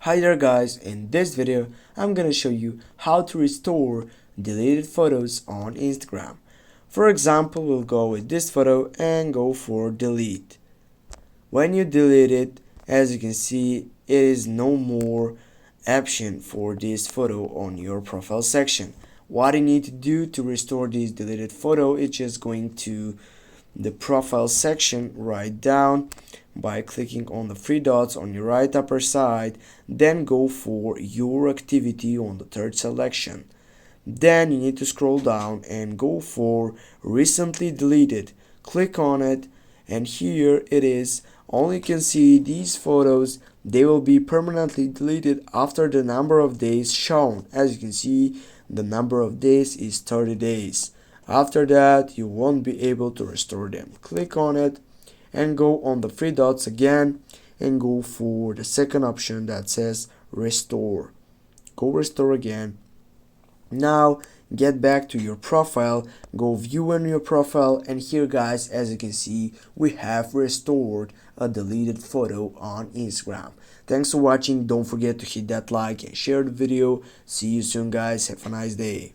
Hi there guys, in this video I'm gonna show you how to restore deleted photos on Instagram. For example, we'll go with this photo and go for delete. When you delete it, as you can see, it is no more option for this photo on your profile section. What you need to do to restore this deleted photo is just going to the profile section, right down by clicking on the three dots on your right upper side, then go for your activity on the third selection. Then you need to scroll down and go for recently deleted. Click on it, and here it is. All you can see, these photos, they will be permanently deleted after the number of days shown. As you can see, the number of days is 30 days. After that, you won't be able to restore them. Click on it and go on the three dots again and go for the second option that says restore. Go restore again. Now get back to your profile, go view on your profile, and here guys, as you can see, we have restored a deleted photo on Instagram. Thanks for watching. Don't forget to hit that like and share the video. See you soon guys. Have a nice day.